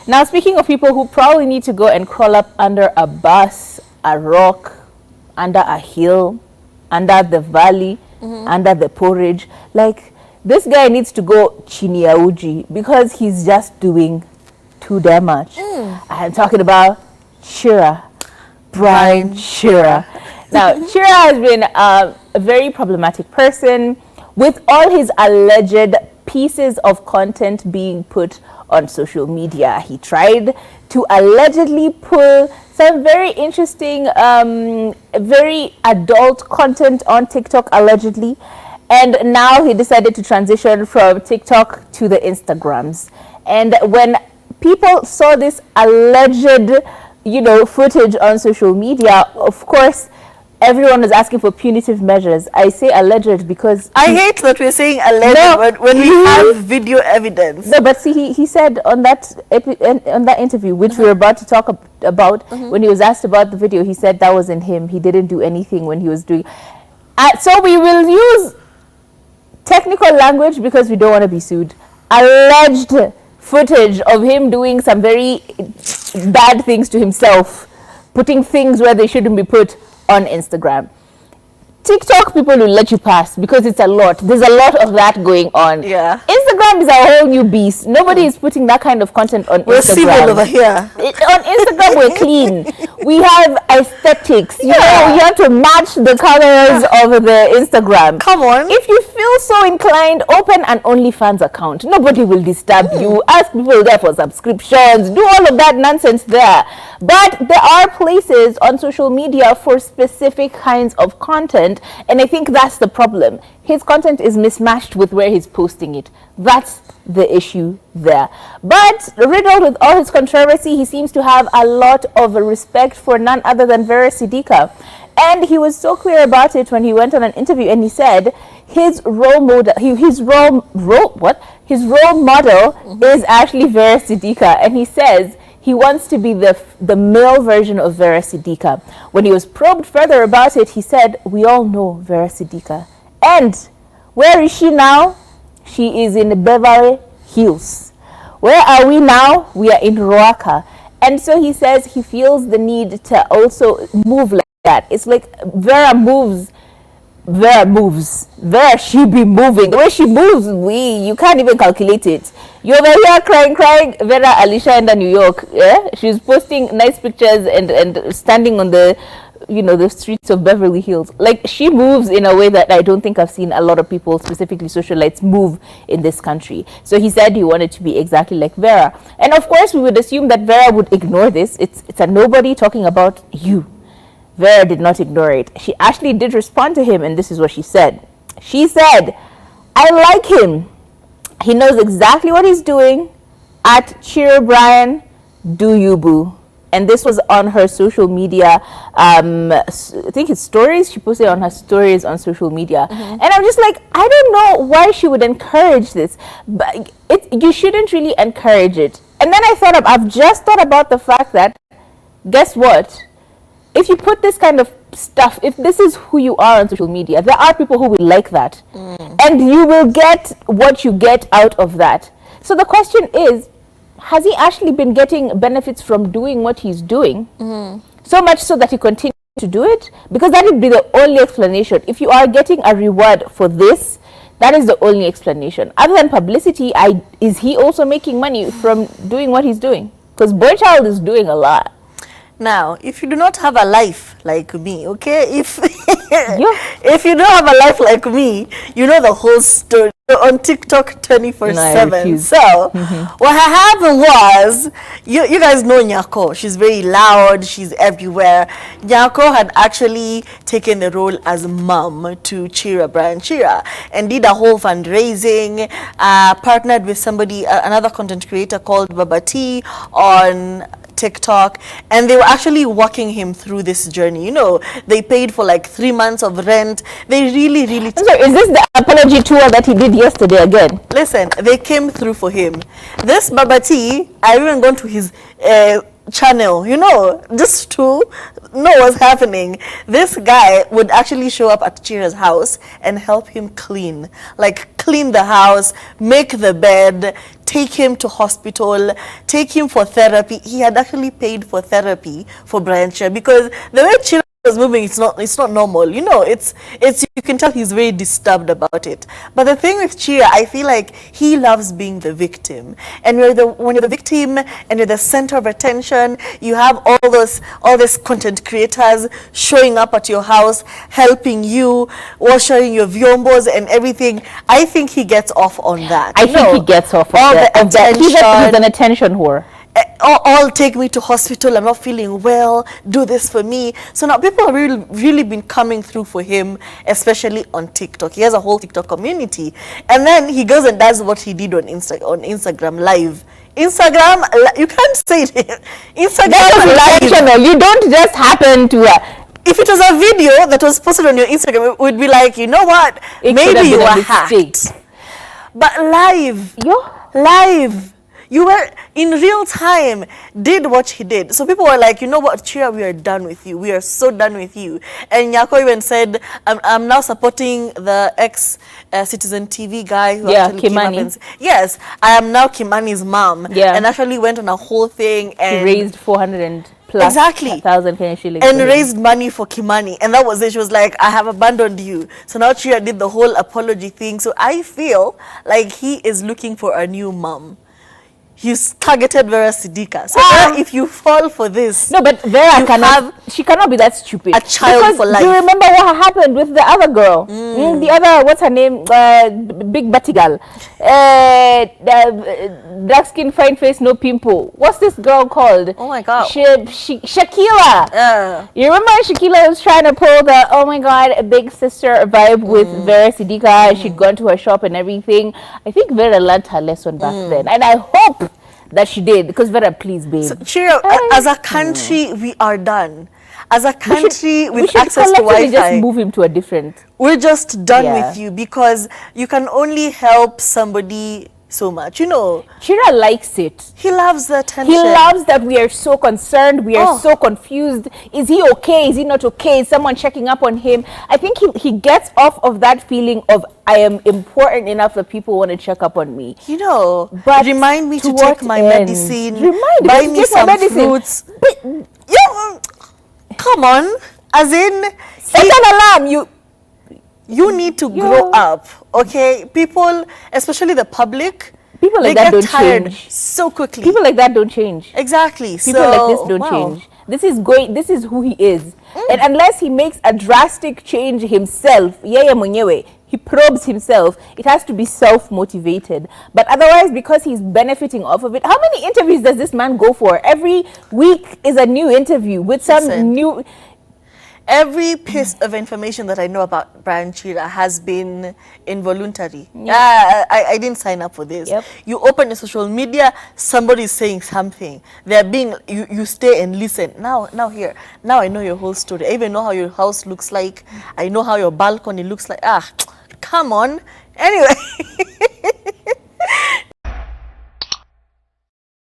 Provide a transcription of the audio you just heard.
Now, speaking of people who probably need to go and crawl up under a bus, a rock, under a hill, under the valley, under the porridge, like this guy needs to go chini ya uji because he's just doing too damn much. I'm talking about Chira, Brian Chira. Now, Chira has been a very problematic person with all his alleged pieces of content being put on social media. He tried to allegedly pull some very interesting, very adult content on TikTok, allegedly. And now he decided to transition from TikTok to the Instagrams. And when people saw this alleged, footage on social media, of course, everyone was asking for punitive measures. I say alleged because I hate that we're saying alleged when we have video evidence. No, but see, he said on that interview, which we were about to talk about, when he was asked about the video, he said that wasn't him. He didn't do anything when he was doing. So we will use technical language because we don't want to be sued. Alleged footage of him doing some very bad things to himself, putting things where they shouldn't be put on Instagram. TikTok people will let you pass because it's a lot. There's a lot of that going on. Yeah. Instagram is a whole new beast. Nobody is putting that kind of content on we're Instagram. Civil over here. On Instagram, we're clean. We have aesthetics. You have to match the colors of the Instagram. Come on. If you feel so inclined, open an OnlyFans account. Nobody will disturb you. Ask people there for subscriptions. Do all of that nonsense there. But there are places on social media for specific kinds of content, and I think that's the problem. His content is mismatched with where he's posting it. That's the issue there. But riddled with all his controversy, he seems to have a lot of respect for none other than Vera Sidika. And he was so clear about it when he went on an interview, and he said his role model, his role model is actually Vera Sidika, and he says he wants to be the male version of Vera Sidika. When he was probed further about it, he said, we all know Vera Sidika. And where is she now? She is in Beverly Hills. Where are we now? We are in Roaka. And so he says he feels the need to also move like that. It's like Vera moves. Vera, she be moving. The way she moves, you can't even calculate it. You're over here crying. Vera, Alicia in New York. Yeah? She's posting nice pictures and standing on the streets of Beverly Hills. Like, she moves in a way that I don't think I've seen a lot of people, specifically socialites, move in this country. So he said he wanted to be exactly like Vera. And of course, we would assume that Vera would ignore this. It's a nobody talking about you. Vera did not ignore it. She actually did respond to him, and this is what she said. She said, I like him. He knows exactly what he's doing. At Chira Brian, do you boo? And this was on her social media, I think it's stories. She posted on her stories on social media. And I'm just like, I don't know why she would encourage this. But you shouldn't really encourage it. And then I've just thought about the fact that, guess what? If you put this kind of stuff, if this is who you are on social media, there are people who will like that. And you will get what you get out of that. So the question is, has he actually been getting benefits from doing what he's doing? So much so that he continues to do it? Because that would be the only explanation. If you are getting a reward for this, that is the only explanation. Other than publicity, is he also making money from doing what he's doing? Because Boychild is doing a lot. Now, if you do not have a life like me, okay? If you don't have a life like me, you know the whole story on TikTok 24/7. So what happened was, you guys know Nyako. She's very loud. She's everywhere. Nyako had actually taken the role as mom to Chira, Brian Chira, and did a whole fundraising, partnered with somebody, another content creator called Babati on TikTok, and they were actually walking him through this journey. They paid for like 3 months of rent. They really So is this the apology tour that he did yesterday again? Listen, they came through for him. This Babati, I even gone to his channel, just to know what's happening. This guy would actually show up at Chira's house and help him clean the house, make the bed, take him to hospital, take him for therapy. He had actually paid for therapy for Brian Chira, because the way Chira was moving, it's not normal. You know, it's you can tell he's very disturbed about it. But the thing with Chira, I feel like he loves being the victim. And when you're the victim and you're the center of attention, you have all these content creators showing up at your house, helping you, washing your vyombos and everything. I think he gets off on that. I think he gets off all of the attention. He's an attention whore. All take me to hospital, I'm not feeling well, do this for me. So now people have really been coming through for him, especially on TikTok. He has a whole TikTok community. And then he goes and does what he did on Instagram Live. Instagram, you can't say it. Instagram Live. You don't just happen to... if it was a video that was posted on your Instagram, it would be like, you know what, maybe you were hacked. But live, you were in real time, did what he did. So people were like, you know what, Chira, we are done with you. We are so done with you. And Nyako even said, I'm now supporting the ex-Citizen TV guy who actually Kimani. came up and yes, I am now Kimani's mom. Yeah. And actually went on a whole thing. And he raised 400 plus thousand Kenyan shillings. And raised money for Kimani. And that was it. She was like, I have abandoned you. So now Chira did the whole apology thing. So I feel like he is looking for a new mom. He's targeted Vera Sidika. So Vera, if you fall for this, no, but Vera she cannot be that stupid. A child because for life. Do you remember what happened with the other girl? The other, what's her name? Big Batty girl. Dark skin, fine face, no pimple. What's this girl called? Oh my God. Shakila. You remember Shakila was trying to pull the, oh my God, a big sister vibe with Vera Sidika. She'd gone to her shop and everything. I think Vera learned her lesson back then. And I hope that she did, because Vera, please, babe. So, Chira, as a country, we are done. As a country with access to Wi-Fi, just move him to a different. We're just done with you, because you can only help somebody so much, you know. Chira likes it. He loves the attention. He loves that we are so concerned, we are so confused. Is he okay? Is he not okay? Is someone checking up on him? I think he gets off of that feeling of, I am important enough that people want to check up on me. You know, but remind me to take my medicine. Buy me some fruits. But, come on. As in, set an alarm. You need to grow up, okay? People, especially the public, people like that don't change so quickly. People like that don't change. Exactly. People like this don't change. This is who he is. And unless he makes a drastic change himself, he probes himself, it has to be self-motivated. But otherwise, because he's benefiting off of it, how many interviews does this man go for? Every week is a new interview with some new... Every piece of information that I know about Brian Chira has been involuntary. I didn't sign up for this. You open your social media, somebody is saying something. They're being, you stay and listen. Now I know your whole story. I even know how your house looks like. I know how your balcony looks like. Come on. Anyway.